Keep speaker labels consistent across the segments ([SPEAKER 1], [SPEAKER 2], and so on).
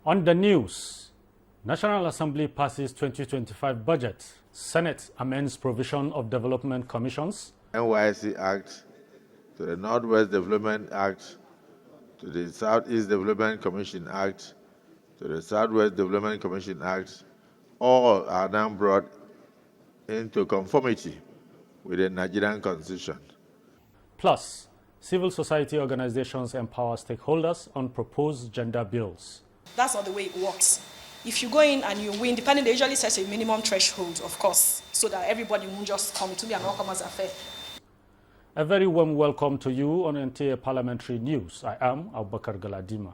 [SPEAKER 1] On the news, National Assembly passes 2025 budget. Senate amends provision of development commissions.
[SPEAKER 2] NYC Act, to the Northwest Development Act, to the Southeast Development Commission Act, to the Southwest Development Commission Act, all are now brought into conformity with the Nigerian Constitution.
[SPEAKER 1] Plus, civil society organizations empower stakeholders on proposed gender bills.
[SPEAKER 3] That's not the way it works. If you go in and you win, depending, they usually set a minimum threshold, of course, so that everybody won't just come. It will be an all-comers affair.
[SPEAKER 1] A very warm welcome to you on NTA Parliamentary News. I am Abubakar Galadima.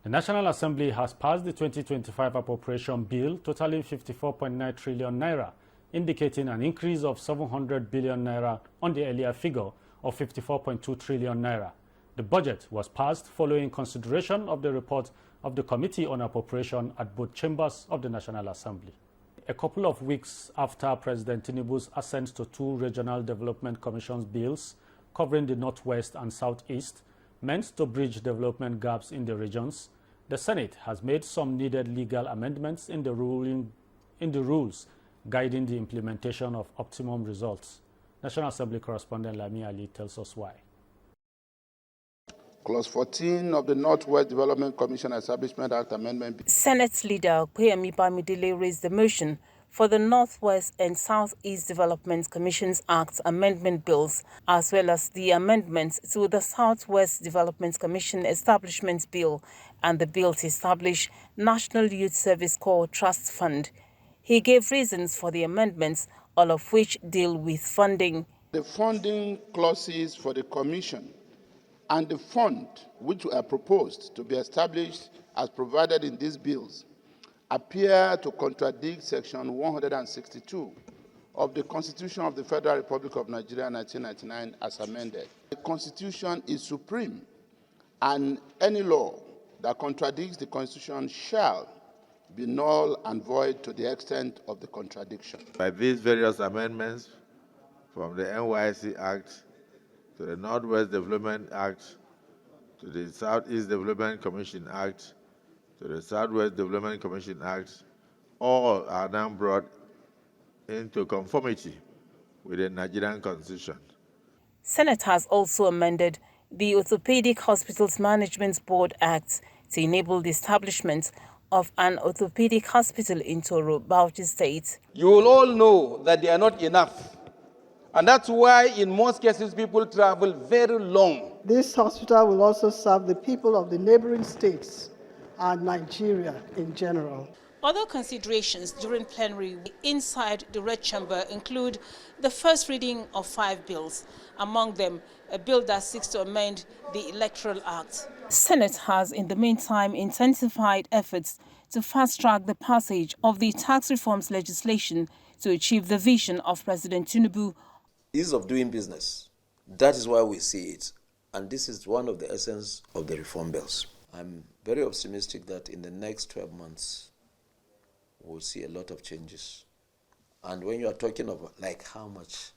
[SPEAKER 1] The National Assembly has passed the 2025 appropriation bill totaling 54.9 trillion naira, indicating an increase of 700 billion naira on the earlier figure of 54.2 trillion naira. The budget was passed following consideration of the report of the Committee on Appropriation at both chambers of the National Assembly. A couple of weeks after President Tinubu's assent to two regional development commissions bills covering the Northwest and Southeast, meant to bridge development gaps in the regions, the Senate has made some needed legal amendments in the rules guiding the implementation of optimum results. National Assembly correspondent Lami Ali tells us why.
[SPEAKER 4] Clause 14 of the Northwest Development Commission Establishment Act Amendment.
[SPEAKER 5] Senate Leader Kweyemi Bamidele raised the motion for the Northwest and Southeast Development Commissions Act amendment bills, as well as the amendments to the Southwest Development Commission Establishment Bill and the bill to establish National Youth Service Corps Trust Fund. He gave reasons for the amendments, all of which deal with funding.
[SPEAKER 4] The funding clauses for the Commission and the fund which are proposed to be established as provided in these bills appear to contradict Section 162 of the Constitution of the Federal Republic of Nigeria 1999 as amended. The Constitution is supreme, and any law that contradicts the Constitution shall be null and void to the extent of the contradiction.
[SPEAKER 2] By these various amendments, from the NYC Act, to the Northwest Development Act, to the Southeast Development Commission Act, to the Southwest Development Commission Act, all are now brought into conformity with the Nigerian Constitution.
[SPEAKER 5] Senate has also amended the Orthopedic Hospitals Management Board Act to enable the establishment of an orthopedic hospital in Toro, Bauchi State.
[SPEAKER 6] You will all know that they are not enough. And that's why in most cases people travel very long.
[SPEAKER 7] This hospital will also serve the people of the neighboring states and Nigeria in general.
[SPEAKER 3] Other considerations during plenary inside the Red Chamber include the first reading of 5 bills, among them a bill that seeks to amend the Electoral Act.
[SPEAKER 5] Senate has in the meantime intensified efforts to fast-track the passage of the tax reforms legislation to achieve the vision of President Tinubu.
[SPEAKER 8] Ease of doing business. That is why we see it. And this is one of the essence of the reform bills. I'm very optimistic that in the next 12 months, we'll see a lot of changes. And when you are talking about like how much,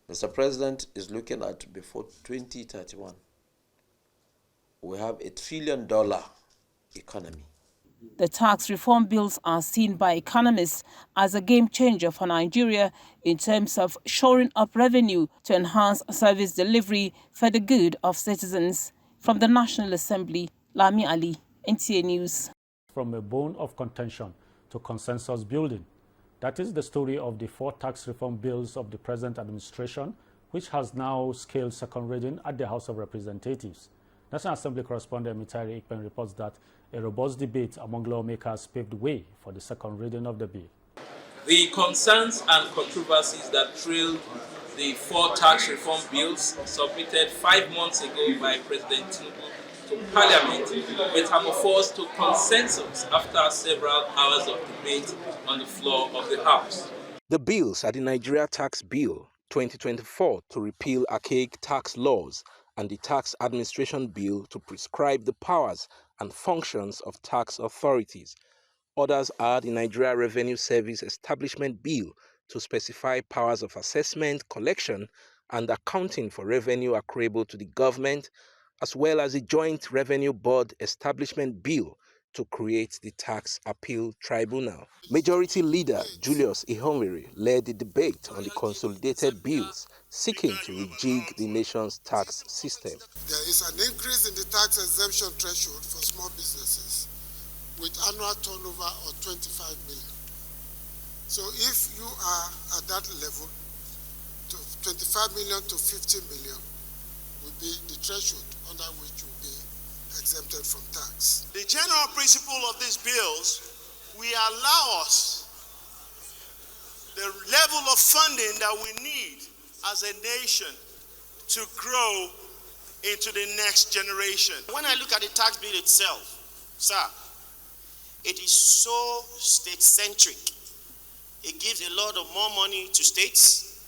[SPEAKER 8] Mr. President is looking at before 2031, we have $1 trillion economy.
[SPEAKER 5] The tax reform bills are seen by economists as a game changer for Nigeria in terms of shoring up revenue to enhance service delivery for the good of citizens. From the National Assembly, Lami Ali, NTA News.
[SPEAKER 1] From a bone of contention to consensus building. That is the story of the 4 tax reform bills of the present administration, which has now scaled second reading at the House of Representatives. National Assembly correspondent Mitari Ikpen reports that a robust debate among lawmakers paved way for the second reading of the bill.
[SPEAKER 9] The concerns and controversies that trailed the 4 tax reform bills submitted 5 months ago by President Tinubu to Parliament metamorphosed to consensus after several hours of debate on the floor of the House.
[SPEAKER 10] The bills are the Nigeria Tax Bill 2024 to repeal archaic tax laws and the Tax Administration Bill to prescribe the powers and functions of tax authorities. Others are the Nigeria Revenue Service Establishment Bill to specify powers of assessment, collection, and accounting for revenue accruable to the government, as well as a joint revenue board establishment bill to create the Tax Appeal Tribunal. Majority Leader Julius Ihonviri led the debate on the consolidated bills seeking to rejig the nation's tax system.
[SPEAKER 11] There is an increase in the tax exemption threshold for small businesses with annual turnover of 25 million. So if you are at that level, 25 million to 50 million will be the threshold under which you will be exempted from tax.
[SPEAKER 12] The general principle of these bills will allow us the level of funding that we need as a nation to grow into the next generation. When I look at the tax bill itself, sir, it is so state-centric. It gives a lot of more money to states.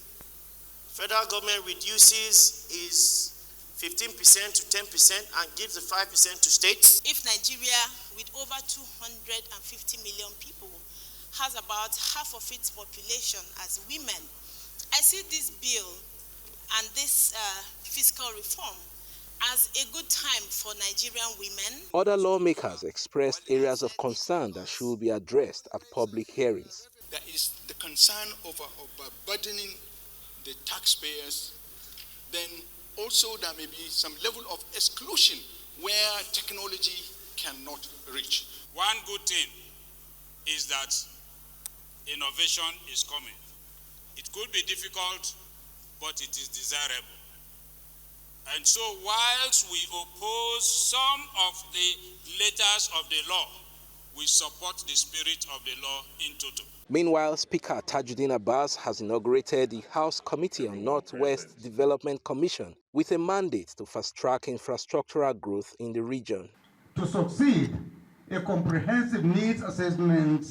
[SPEAKER 12] Federal government reduces is 15% to 10% and gives the 5% to states.
[SPEAKER 13] If Nigeria, with over 250 million people, has about half of its population as women, I see this bill and this fiscal reform as a good time for Nigerian women.
[SPEAKER 10] Other lawmakers expressed areas of concern that should be addressed at public hearings.
[SPEAKER 14] There is the concern of burdening the taxpayers. Then also there may be some level of exclusion where technology cannot reach.
[SPEAKER 15] One good thing is that innovation is coming. It could be difficult, but it is desirable. And so whilst we oppose some of the letters of the law, we support the spirit of the law in total.
[SPEAKER 10] Meanwhile, Speaker Tajuddin Abbas has inaugurated the House Committee on Northwest Development Commission with a mandate to fast-track infrastructural growth in the region.
[SPEAKER 16] To succeed, a comprehensive needs assessment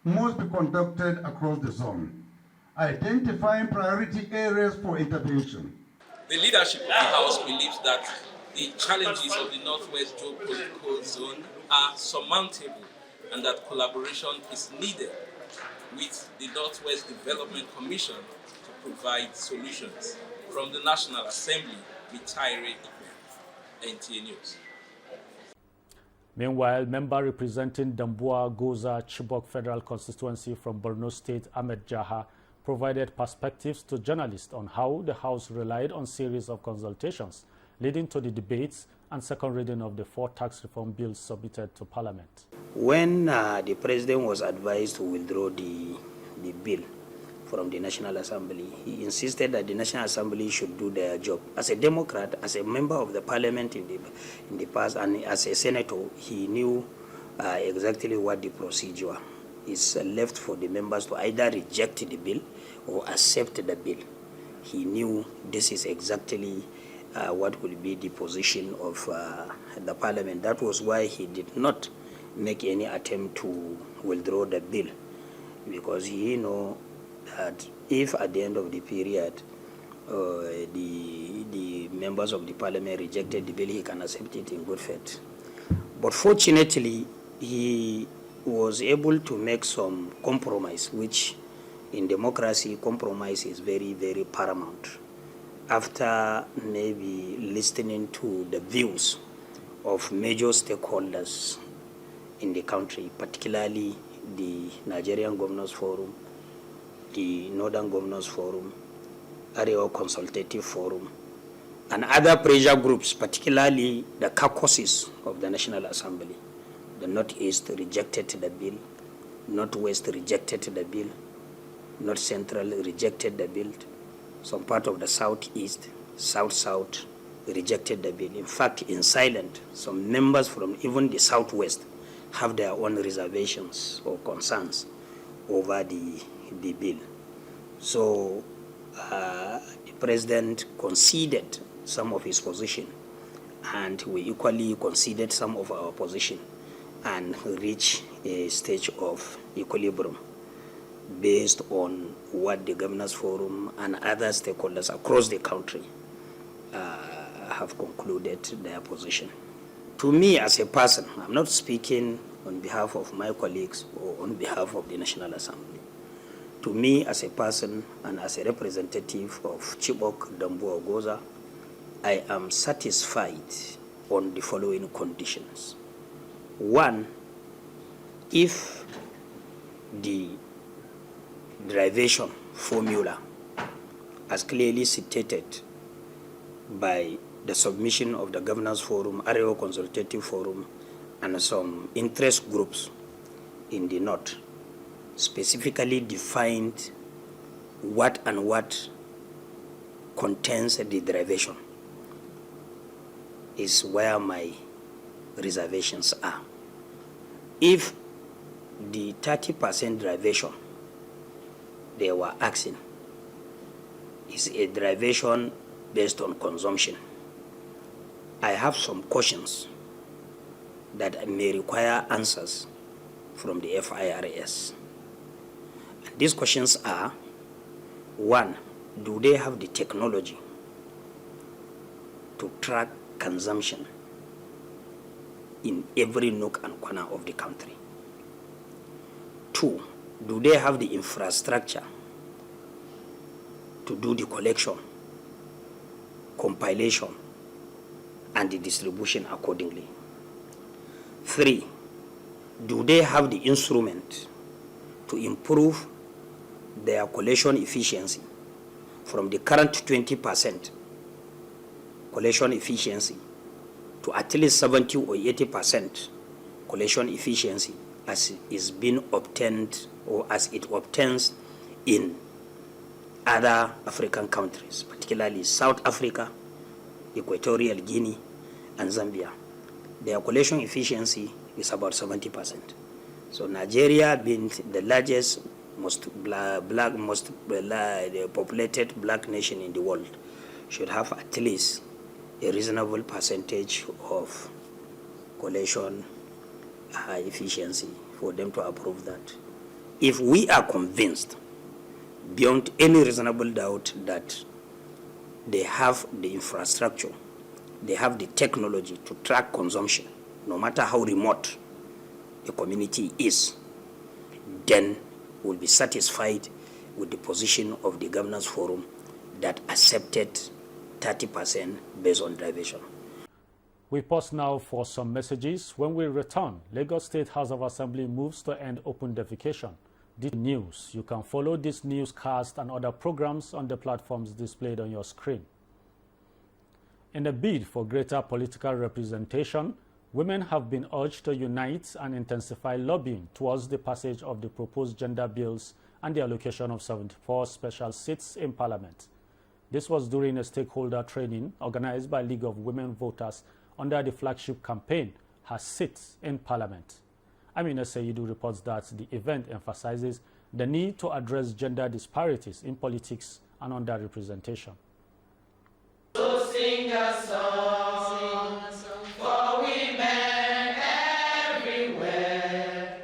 [SPEAKER 16] must be conducted across the zone, identifying priority areas for intervention.
[SPEAKER 9] The leadership of the House believes that the challenges of the Northwest geopolitical zone are surmountable and that collaboration is needed with the Northwest Development Commission to provide solutions. From the National Assembly, with Tyre NTA News.
[SPEAKER 1] Meanwhile, member representing Dambuwa Goza Chibok Federal Constituency from Borno State, Ahmed Jaha, provided perspectives to journalists on how the House relied on series of consultations leading to the debates and second reading of the 4 tax reform bills submitted to Parliament.
[SPEAKER 17] When the President was advised to withdraw the bill from the National Assembly, he insisted that the National Assembly should do their job. As a Democrat, as a member of the Parliament in the past, and as a Senator, he knew exactly what the procedure is left for the members to either reject the bill or accept the bill. He knew this is exactly what will be the position of the Parliament. That was why he did not make any attempt to withdraw the bill, because he knew that if at the end of the period the members of the Parliament rejected the bill, he can accept it in good faith. But fortunately, he was able to make some compromise, which in democracy, compromise is very, very paramount. After maybe listening to the views of major stakeholders in the country, particularly the Nigerian Governors Forum, the Northern Governors Forum, Arewa Consultative Forum, and other pressure groups, particularly the caucuses of the National Assembly. The Northeast rejected the bill, Northwest rejected the bill, North Central rejected the bill, some part of the Southeast, South-South rejected the bill. In fact, in silence, some members from even the Southwest have their own reservations or concerns over the bill. So the President conceded some of his position, and we equally conceded some of our position, and reach a stage of equilibrium based on what the Governors Forum and other stakeholders across the country have concluded their position. To me as a person, I'm not speaking on behalf of my colleagues or on behalf of the National Assembly. To me as a person and as a representative of Chibok, Dambuwa, Goza, I am satisfied on the following conditions. One, if the derivation formula, as clearly stated by the submission of the Governors Forum, Arewa Consultative Forum, and some interest groups in the North, specifically defined what and what contains the derivation, is where my reservations are. If the 30% derivation they were asking is a derivation based on consumption, I have some questions that may require answers from the FIRS. And these questions are: one, do they have the technology to track consumption in every nook and corner of the country? Two, do they have the infrastructure to do the collection, compilation, and the distribution accordingly? Three, do they have the instrument to improve their collection efficiency from the current 20% collection efficiency to at least 70 or 80% collection efficiency as is being obtained or as it obtains in other African countries, particularly South Africa, Equatorial Guinea, and Zambia? Their collection efficiency is about 70%. So Nigeria, being the largest, most populated black nation in the world, should have at least a reasonable percentage of collection efficiency for them to approve that. If we are convinced beyond any reasonable doubt that they have the infrastructure, they have the technology to track consumption, no matter how remote a community is, then we'll be satisfied with the position of the Governors Forum that accepted 30% based on derivation.
[SPEAKER 1] We pause now for some messages. When we return, Lagos State House of Assembly moves to end open defecation. This news. You can follow this newscast and other programs on the platforms displayed on your screen. In a bid for greater political representation, women have been urged to unite and intensify lobbying towards the passage of the proposed gender bills and the allocation of 74 special seats in Parliament. This was during a stakeholder training organized by League of Women Voters under the flagship campaign, Her Seats in Parliament. Amina Seyidu reports that the event emphasizes the need to address gender disparities in politics and underrepresentation.
[SPEAKER 18] So sing a song for women everywhere.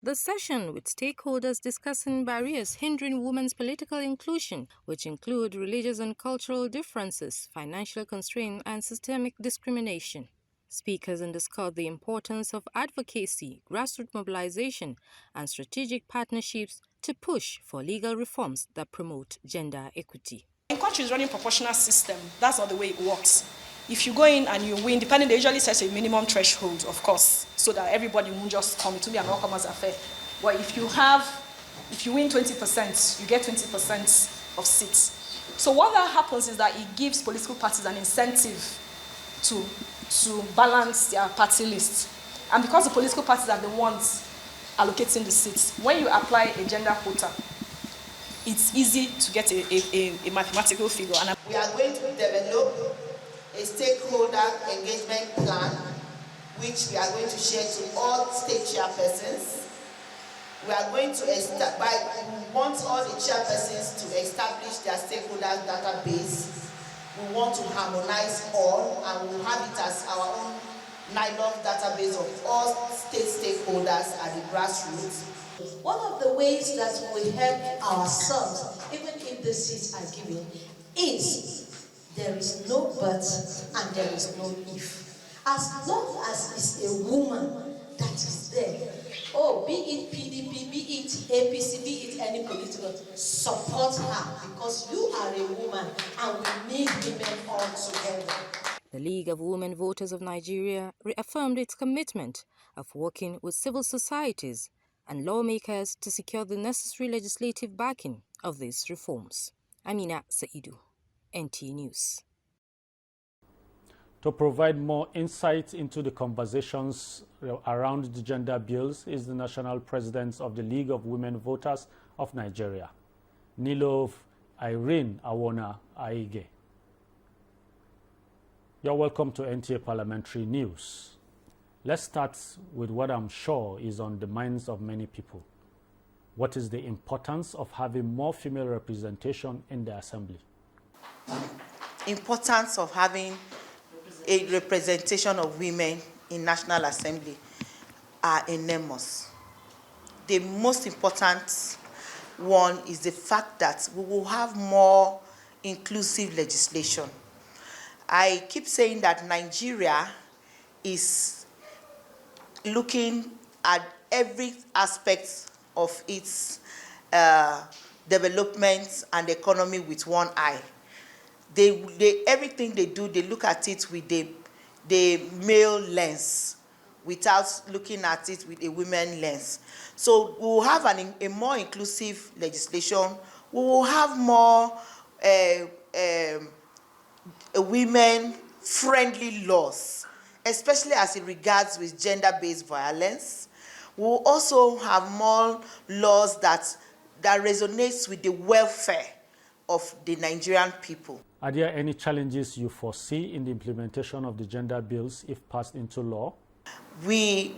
[SPEAKER 5] The session, with stakeholders discussing barriers hindering women's political inclusion, which include religious and cultural differences, financial constraints, and systemic discrimination. Speakers underscored the importance of advocacy, grassroots mobilization, and strategic partnerships to push for legal reforms that promote gender equity.
[SPEAKER 19] In countries running proportional system, that's not the way it works. If you go in and you win, depending, they usually set a minimum threshold, of course, so that everybody won't just come. It will be an all-comers affair. But if you win 20%, you get 20% of seats. So what that happens is that it gives political parties an incentive to balance their party list. And because the political parties are the ones allocating the seats, when you apply a gender quota, it's easy to get a mathematical figure. And
[SPEAKER 20] we are going to develop a stakeholder engagement plan, which we are going to share to all state chairpersons. We are going to we want all the chairpersons to establish their stakeholder database. We want to harmonize all, and we'll have it as our own nylon database of all state stakeholders at the grassroots.
[SPEAKER 21] One of the ways that we help ourselves, even if the seats are given, is there is no but and there is no if. As long as it's a woman that is there, be it PDP, be it APC, be it any political, support her, because you are a woman and we need women all together.
[SPEAKER 4] The League of Women Voters of Nigeria reaffirmed its commitment of working with civil societies and lawmakers to secure the necessary legislative backing of these reforms. Amina Saidu, NTA News.
[SPEAKER 1] To provide more insight into the conversations around the gender bills is the National President of the League of Women Voters of Nigeria, Nilov Irene Awona Aige. You're welcome to NTA Parliamentary News. Let's start with what I'm sure is on the minds of many people. What is the importance of having more female representation in the Assembly?
[SPEAKER 20] Importance of having a representation of women in National Assembly are enormous. The most important one is the fact that we will have more inclusive legislation. I keep saying that Nigeria is looking at every aspect of its development and economy with one eye. Everything they do, they look at it with the male lens without looking at it with a women lens. So we will have a more inclusive legislation. We will have more women-friendly laws, especially as it regards with gender-based violence. We will also have more laws that resonates with the welfare of the Nigerian people.
[SPEAKER 1] Are there any challenges you foresee in the implementation of the gender bills if passed into law?
[SPEAKER 20] We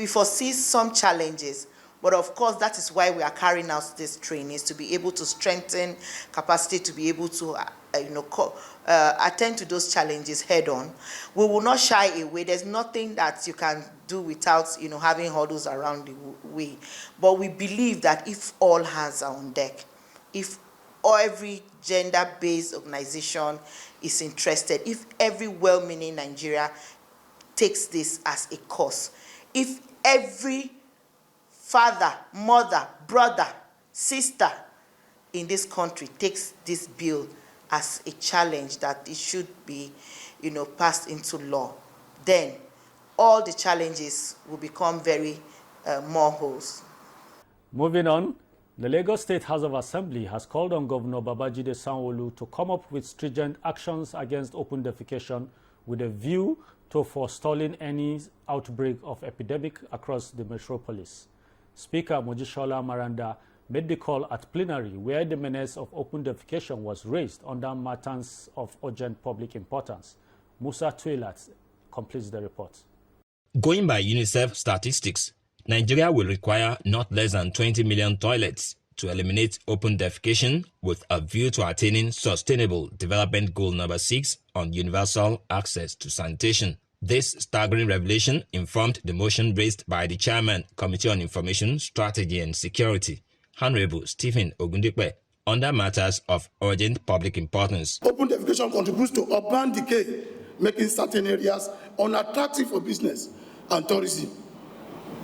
[SPEAKER 20] foresee some challenges, but of course that is why we are carrying out this training, to be able to strengthen capacity, to be able to attend to those challenges head on. We will not shy away. There's nothing that you can do without having hurdles around the way. But we believe that if all hands are on deck, if every gender-based organization is interested, if every well-meaning Nigeria takes this as a cause, if every father, mother, brother, sister in this country takes this bill as a challenge that it should be, passed into law, then all the challenges will become very moleholes.
[SPEAKER 1] Moving on, the Lagos State House of Assembly has called on Governor Babajide Sanwo-Olu to come up with stringent actions against open defecation with a view to forestalling any outbreak of epidemic across the metropolis. Speaker Mojisola Maranda made the call at plenary where the menace of open defecation was raised under matters of urgent public importance. Musa Tuilat completes the report.
[SPEAKER 22] Going by UNICEF statistics, Nigeria will require not less than 20 million toilets to eliminate open defecation with a view to attaining Sustainable Development Goal number 6 on universal access to sanitation. This staggering revelation informed the motion raised by the Chairman, Committee on Information, Strategy and Security, Honorable Stephen Ogundipe, under matters of urgent public importance.
[SPEAKER 11] Open defecation contributes to urban decay, making certain areas unattractive for business and tourism.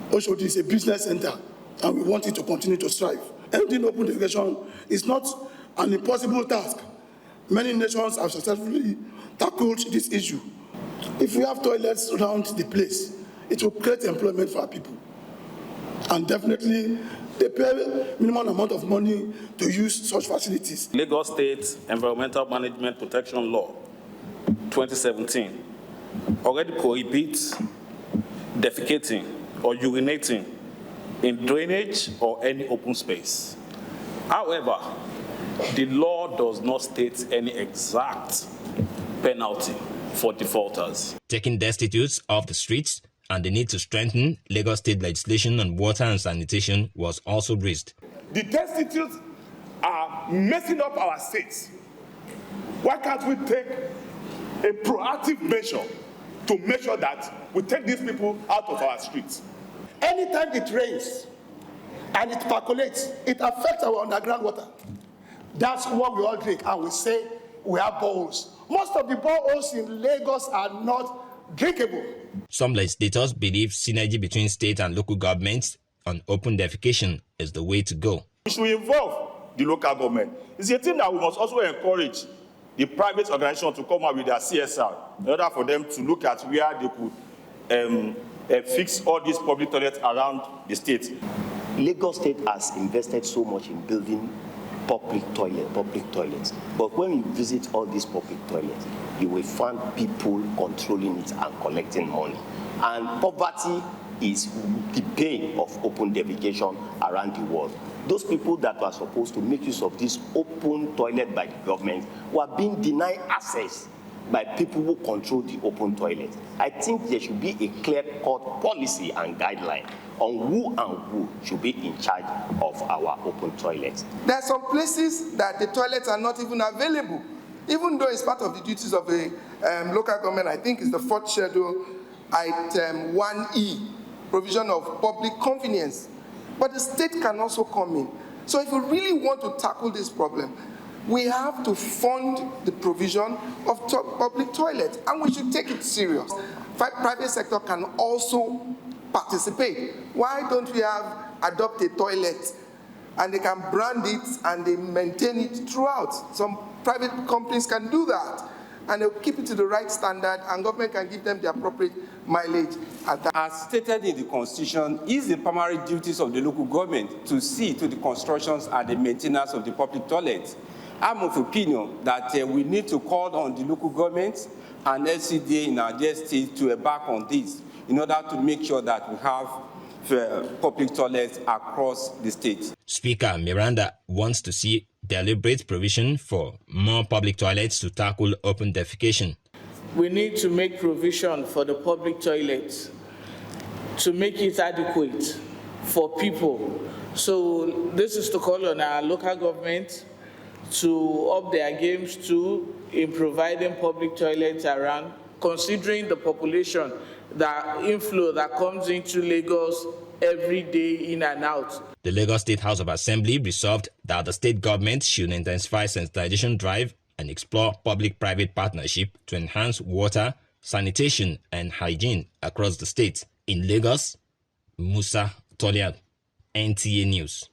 [SPEAKER 11] Oshodi is a business center, and we want it to continue to strive. Ending open defecation is not an impossible task. Many nations have successfully tackled this issue. If we have toilets around the place, it will create employment for our people. And definitely, they pay minimum amount of money to use such facilities.
[SPEAKER 23] Lagos State Environmental Management Protection Law 2017 already prohibits defecating or urinating in drainage or any open space. However, the law does not state any exact penalty for defaulters.
[SPEAKER 22] Taking destitutes off the streets and the need to strengthen Lagos State legislation on water and sanitation was also raised.
[SPEAKER 24] The destitutes are messing up our states. Why can't we take a proactive measure to make sure that we take these people out of our streets?
[SPEAKER 11] Anytime it rains and it percolates, it affects our underground water. That's what we all drink, and we say we have boreholes. Most of the boreholes in Lagos are not drinkable.
[SPEAKER 22] Some legislators believe synergy between state and local governments on open defecation is the way to go.
[SPEAKER 24] We should involve the local government. It's a thing that we must also encourage
[SPEAKER 23] the private organization to come out with their CSR in order for them to look at where they could fix all these public toilets around the state.
[SPEAKER 2] Lagos State has invested so much in building public toilets. But when you visit all these public toilets, you will find people controlling it and collecting money. And poverty is the pain of open defecation around the world. Those people that were supposed to make use of this open toilet by the government were being denied access by people who control the open toilet. I think there should be a clear-cut policy and guideline on who should be in charge of our open toilets.
[SPEAKER 3] There are some places that the toilets are not even available, even though it's part of the duties of the local government. I think it's the 4th schedule, item 1E, provision of public convenience. But the state can also come in. So if we really want to tackle this problem, we have to fund the provision of public toilets, and we should take it serious. Private sector can also participate. Why don't we have adopt a toilet, and they can brand it and they maintain it throughout? Some private companies can do that, and they'll keep it to the right standard, and government can give them the appropriate mileage at that.
[SPEAKER 6] As stated in the Constitution, it's the primary duties of the local government to see to the constructions and the maintenance of the public toilets. I'm of opinion that we need to call on the local government and LCDA in our state to embark on this in order to make sure that we have public toilets across the state.
[SPEAKER 22] Speaker Miranda wants to see deliberate provision for more public toilets to tackle open defecation.
[SPEAKER 7] We need to make provision for the public toilets to make it adequate for people. So this is to call on our local government to up their games too in providing public toilets around, considering the population, the inflow that comes into Lagos every day in and out.
[SPEAKER 22] The Lagos State House of Assembly resolved that the state government should intensify sensitization drive and explore public-private partnership to enhance water, sanitation and hygiene across the state. In Lagos, Musa Toliad, NTA News.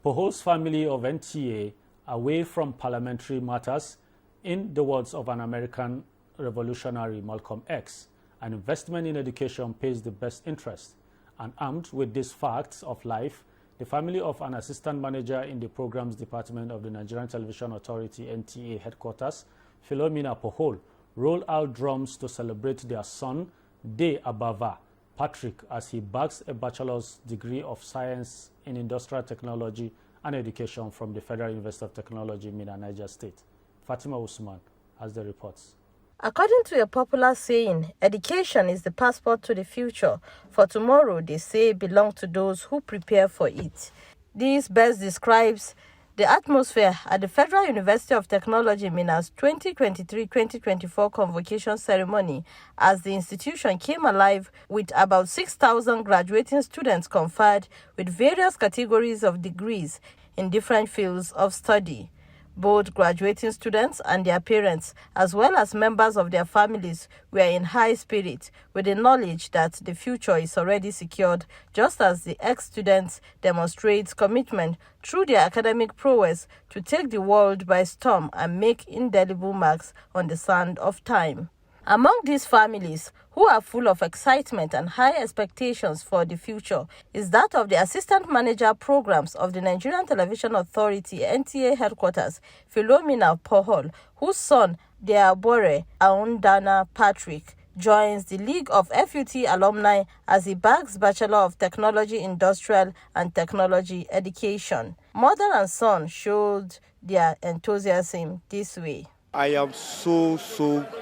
[SPEAKER 1] Poho's family of NTA away from parliamentary matters, in the words of an American revolutionary Malcolm X, an investment in education pays the best interest. And armed with these facts of life, the family of an assistant manager in the programs department of the Nigerian Television Authority NTA headquarters, Philomena Pohol, rolled out drums to celebrate their son, De Abava, Patrick, as he bags a bachelor's degree of science in industrial technology and education from the Federal University of Technology, Mina, Niger State. Fatima Usman has the reports.
[SPEAKER 25] According to a popular saying, education is the passport to the future. For tomorrow, they say, belongs to those who prepare for it. This best describes the atmosphere at the Federal University of Technology, Mina's 2023-2024 convocation ceremony, as the institution came alive with about 6,000 graduating students conferred with various categories of degrees in different fields of study. Both graduating students and their parents, as well as members of their families, were in high spirit with the knowledge that the future is already secured, just as the ex-students demonstrate commitment through their academic prowess to take the world by storm and make indelible marks on the sand of time. Among these families, who are full of excitement and high expectations for the future, is that of the Assistant Manager Programs of the Nigerian Television Authority NTA headquarters, Philomena Pohol, whose son, Deabore Aundana Patrick, joins the League of FUT alumni as he bags Bachelor of Technology, Industrial and Technology Education. Mother and son showed their enthusiasm this way.
[SPEAKER 26] I am so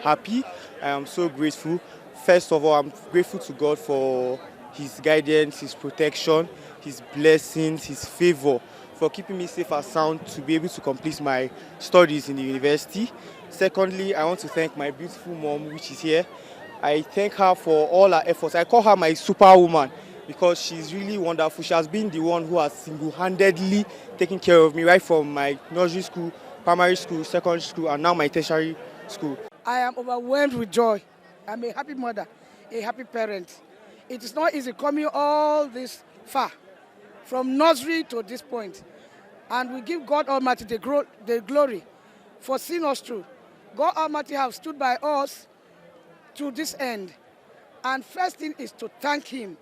[SPEAKER 26] happy. I am so grateful. First of all, I'm grateful to God for His guidance, His protection, His blessings, His favor, for keeping me safe and sound to be able to complete my studies in the university. Secondly, I want to thank my beautiful mom, which is here. I thank her for all her efforts. I call her my superwoman because she's really wonderful. She has been the one who has single-handedly taken care of me right from my nursery school, primary school, secondary school, and now my tertiary school.
[SPEAKER 27] I am overwhelmed with joy. I'm a happy mother, a happy parent. It is not easy coming all this far, from nursery to this point. And we give God Almighty the glory for seeing us through. God Almighty have stood by us to this end. And first thing is to thank him.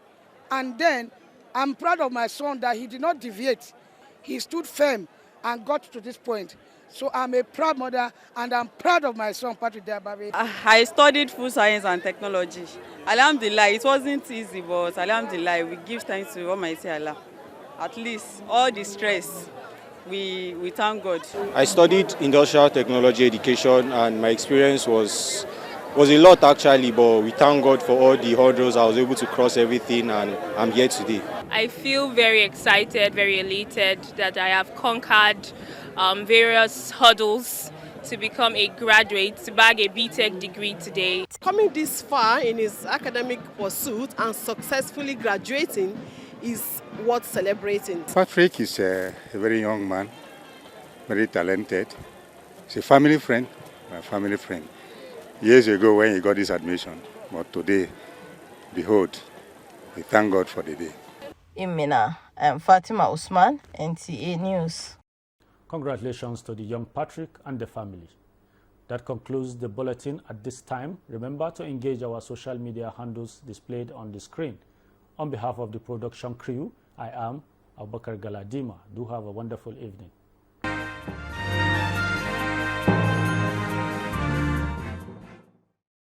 [SPEAKER 27] And then I'm proud of my son that he did not deviate. He stood firm and got to this point. So I'm a proud mother, and I'm proud of my son, Patrick Diababe.
[SPEAKER 8] I studied food science and technology. Alhamdulillah, it wasn't easy, but Alhamdulillah, we give thanks to Almighty Allah. At least all the stress, we thank God.
[SPEAKER 26] I studied industrial technology education, and my experience was a lot actually, but we thank God for all the hurdles. I was able to cross everything, and I'm here today.
[SPEAKER 10] I feel very excited, very elated that I have conquered various hurdles to become a graduate, to bag a BTech degree today.
[SPEAKER 12] Coming this far in his academic pursuit and successfully graduating is worth celebrating.
[SPEAKER 13] Patrick is a very young man, very talented. He's a family friend, my family friend. Years ago when he got his admission, but today, behold, we thank God for the day.
[SPEAKER 25] In Mina, I'm Fatima Usman, NTA News.
[SPEAKER 1] Congratulations to the young Patrick and the family. That concludes the bulletin at this time. Remember to engage our social media handles displayed on the screen. On behalf of the production crew, I am Abubakar Galadima. Do have a wonderful evening.